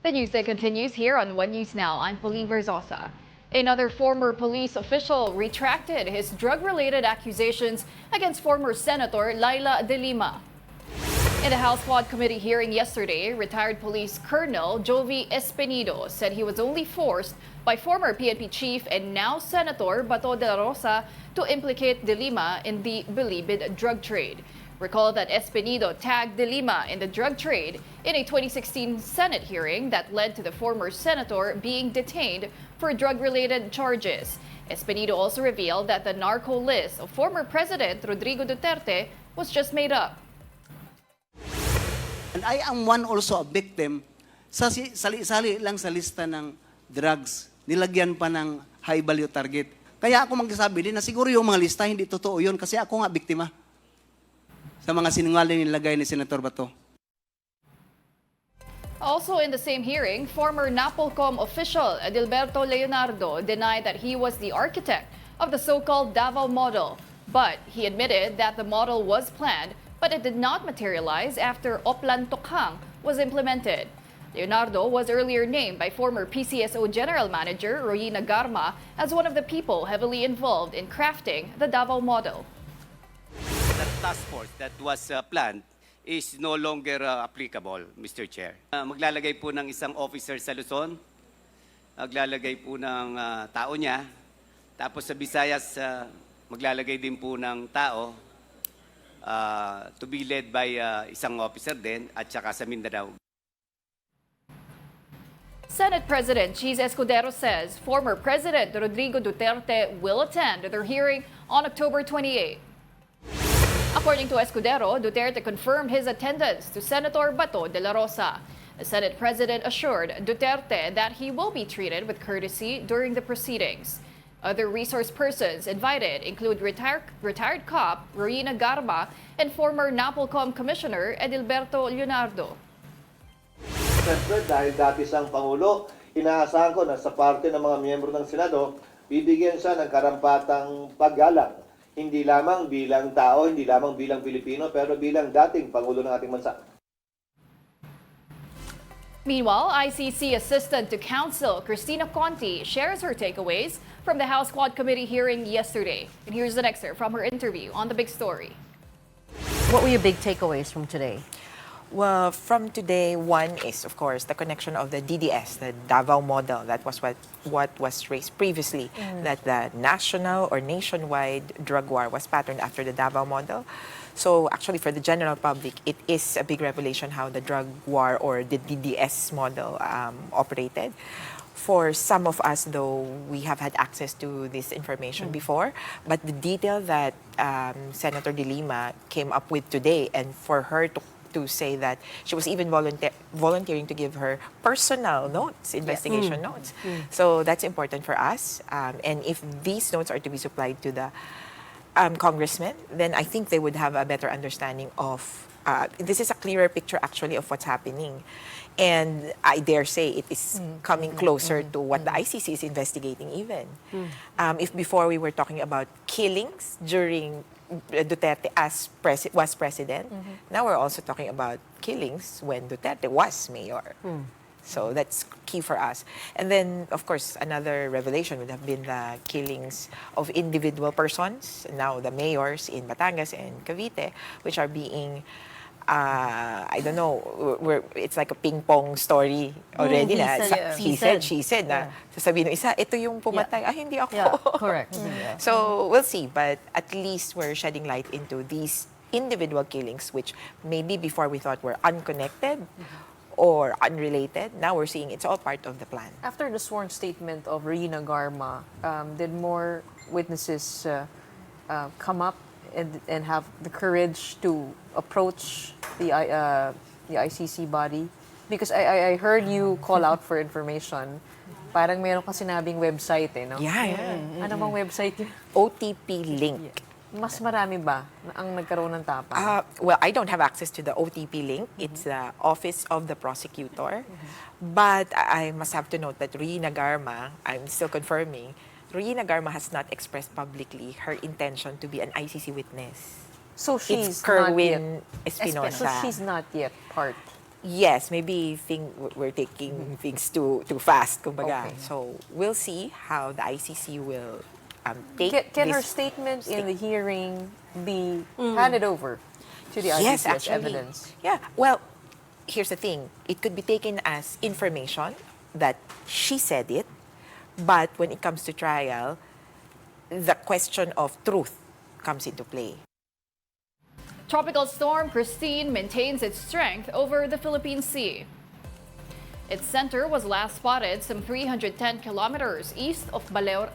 The news that continues here on One News Now. I'm Pauline Verzosa. Another former police official retracted his drug-related accusations against former Senator Leila de Lima. In the House Quad Committee hearing yesterday, retired police Colonel Jovie Espinido said he was only forced by former PNP chief and now Senator Bato de la Rosa to implicate de Lima in the believed drug trade. Recall that Espinido tagged de Lima in the drug trade in a 2016 Senate hearing that led to the former senator being detained for drug-related charges. Espinido also revealed that the narco list of former President Rodrigo Duterte was just made up. And I am one also a victim sa sali-sali lang sa lista ng drugs. Nilagyan pa ng high value target. Kaya ako magsasabi din na siguro yung mga lista hindi totoo yun kasi ako nga biktima sa mga sinungaling nilagay ni Senator Bato. Also in the same hearing, former NAPOLCOM official Adilberto Leonardo denied that he was the architect of the so-called Davao model. But he admitted that the model was planned, but it did not materialize after Oplan Tokhang was implemented. Leonardo was earlier named by former PCSO General Manager Royina Garma as one of the people heavily involved in crafting the Davao model. That task force that was planned is no longer applicable, Mr. Chair. Maglalagay po ng isang officer sa Luzon, maglalagay po ng tao niya, tapos sa Visayas maglalagay din po ng tao to be led by isang officer din at saka sa Mindanao. Senate President Cheese Escudero says former President Rodrigo Duterte will attend their hearing on October 28. According to Escudero, Duterte confirmed his attendance to Senator Bato de la Rosa. The Senate President assured Duterte that he will be treated with courtesy during the proceedings. Other resource persons invited include retired cop Royina Garma and former NAPOLCOM Commissioner Adilberto Leonardo. Siyempre, dahil dati siyang Pangulo, inaasahan ko na sa parte ng mga miyembro ng Senado, bibigyan siya ng karampatang paggalang. Hindi lamang bilang tao, hindi lamang bilang Pilipino, pero bilang dating Pangulo ng ating bansa. Meanwhile, ICC Assistant to Counsel Christina Cony shares her takeaways from the House Quad Committee hearing yesterday. And here's an excerpt from her interview on The Big Story. What were your big takeaways from today? Well, from today, one is, of course, the connection of the DDS, the Davao model. That was what was raised previously, that the national or nationwide drug war was patterned after the Davao model. So actually, for the general public, it is a big revelation how the drug war or the DDS model operated. For some of us, though, we have had access to this information before, but the detail that Senator De Lima came up with today, and for her to say that she was even volunteering to give her personal notes, investigation notes. So that's important for us. And if these notes are to be supplied to the congressmen, then I think they would have a better understanding of, this is a clearer picture actually of what's happening. And I dare say it is coming closer to what the ICC is investigating even. If before we were talking about killings during Duterte was president, now we're also talking about killings when Duterte was mayor. So that's key for us. And then, of course, another revelation would have been the killings of individual persons, now the mayors in Batangas and Cavite, which are being I don't know, it's like a ping-pong story already he said, she said na sasabihin ng isa, ito yung pumatay, hindi ako. Yeah, correct. So we'll see, but at least we're shedding light into these individual killings, which maybe before we thought were unconnected or unrelated. Now we're seeing it's all part of the plan. After the sworn statement of Royina Garma, did more witnesses come up and have the courage to approach the ICC body? Because I heard you call out for information. Parang meron ka sinabing website no? Yeah. Ano bang website yun? OTP link. Mas marami ba ang nagkaroon ng tapang? Well, I don't have access to the OTP link. It's the Office of the Prosecutor. But I must have to note that Royina Garma, I'm still confirming, Royina Garma has not expressed publicly her intention to be an ICC witness. So she's It's Kerwin not yet Espinosa. So she's not yet part. Yes, maybe we're taking things too fast, kumbaga. Okay. So we'll see how the ICC will take Can her this statement in the hearing be handed over to the ICC Yes, as actually. evidence? Yeah, well, here's the thing. It could be taken as information that she said it, but when it comes to trial, the question of truth comes into play. Tropical Storm Kristine maintains its strength over the Philippine Sea. Its center was last spotted some 310 kilometers east of Baler,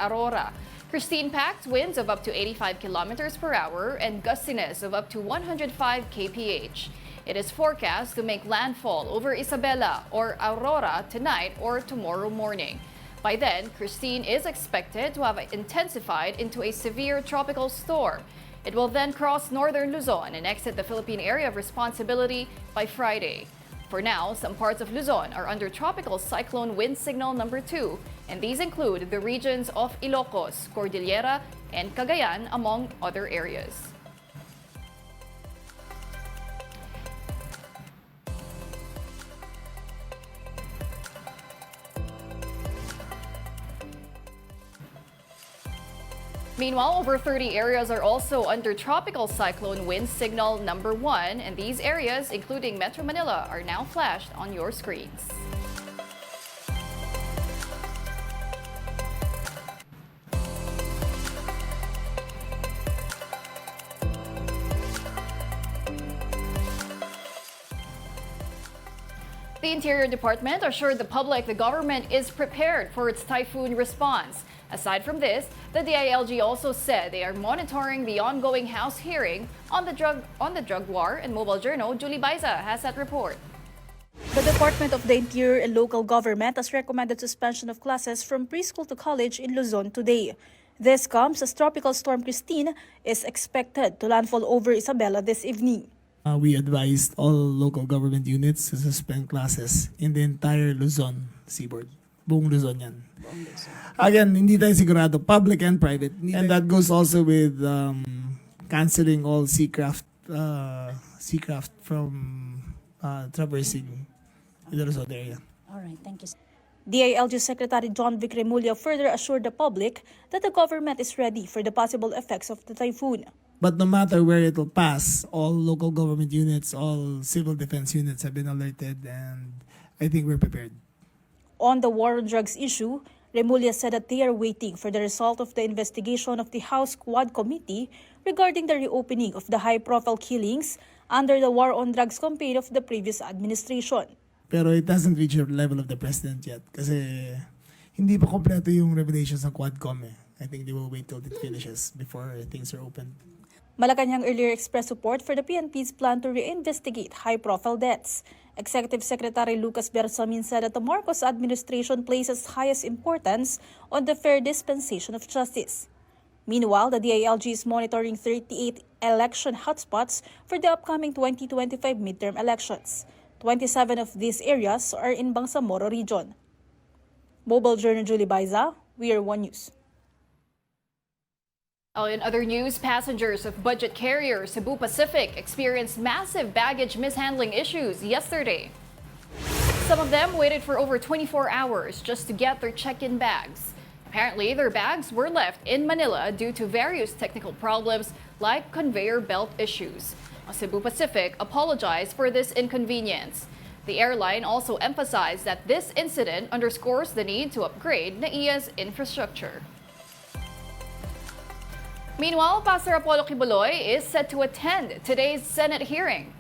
Aurora. Kristine packed winds of up to 85 kilometers per hour and gustiness of up to 105 kph. It is forecast to make landfall over Isabela or Aurora tonight or tomorrow morning. By then, Kristine is expected to have intensified into a severe tropical storm. It will then cross northern Luzon and exit the Philippine area of responsibility by Friday. For now, some parts of Luzon are under tropical cyclone wind signal number 2, and these include the regions of Ilocos, Cordillera, and Cagayan, among other areas. Meanwhile, over 30 areas are also under tropical cyclone wind signal number 1, and these areas, including Metro Manila, are now flashed on your screens. The Interior Department assured the public the government is prepared for its typhoon response. Aside from this, the DILG also said they are monitoring the ongoing House hearing on the drug war, and Mobile Journal Julie Baiza has that report. The Department of the Interior and Local Government has recommended suspension of classes from preschool to college in Luzon today. This comes as Tropical Storm Kristine is expected to landfall over Isabela this evening. We advised all local government units to suspend classes in the entire Luzon seaboard. Buong Luzon yan. Again, hindi tayo sigurado, public and private. And that goes also with canceling all seacraft from traversing in the Luzon area. All right, thank you. DILG Secretary John Vic Remulla further assured the public that the government is ready for the possible effects of the typhoon. But no matter where it will pass, all local government units, all civil defense units have been alerted, and I think we're prepared. On the war on drugs issue, Remulla said that they are waiting for the result of the investigation of the House Quad Committee regarding the reopening of the high-profile killings under the war on drugs campaign of the previous administration. Pero it hasn't reached the level of the president yet kasi hindi pa kompleto yung revelations ng Quadcom eh. I think they will wait till it finishes before things are opened. Malacanang earlier expressed support for the PNP's plan to reinvestigate high-profile deaths. Executive Secretary Lucas Bersamin said that the Marcos administration places highest importance on the fair dispensation of justice. Meanwhile, the DILG is monitoring 38 election hotspots for the upcoming 2025 midterm elections. 27 of these areas are in Bangsamoro region. Mobile Journal Julie Baiza, We Are One News. In other news, passengers of budget carrier Cebu Pacific experienced massive baggage mishandling issues yesterday. Some of them waited for over 24 hours just to get their check-in bags. Apparently, their bags were left in Manila due to various technical problems like conveyor belt issues. Cebu Pacific apologized for this inconvenience. The airline also emphasized that this incident underscores the need to upgrade NAIA's infrastructure. Meanwhile, Pastor Apollo Quiboloy is set to attend today's Senate hearing.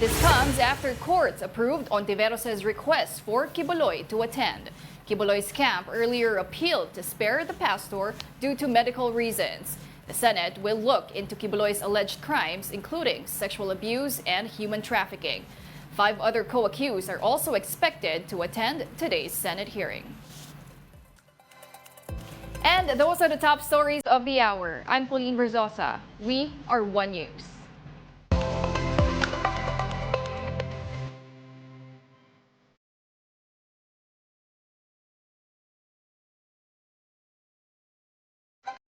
This comes after courts approved Ontiveros' request for Quiboloy to attend. Quiboloy's camp earlier appealed to spare the pastor due to medical reasons. The Senate will look into Quiboloy's alleged crimes, including sexual abuse and human trafficking. 5 other co-accused are also expected to attend today's Senate hearing. And those are the top stories of the hour. I'm Pauline Verzosa. We are One News.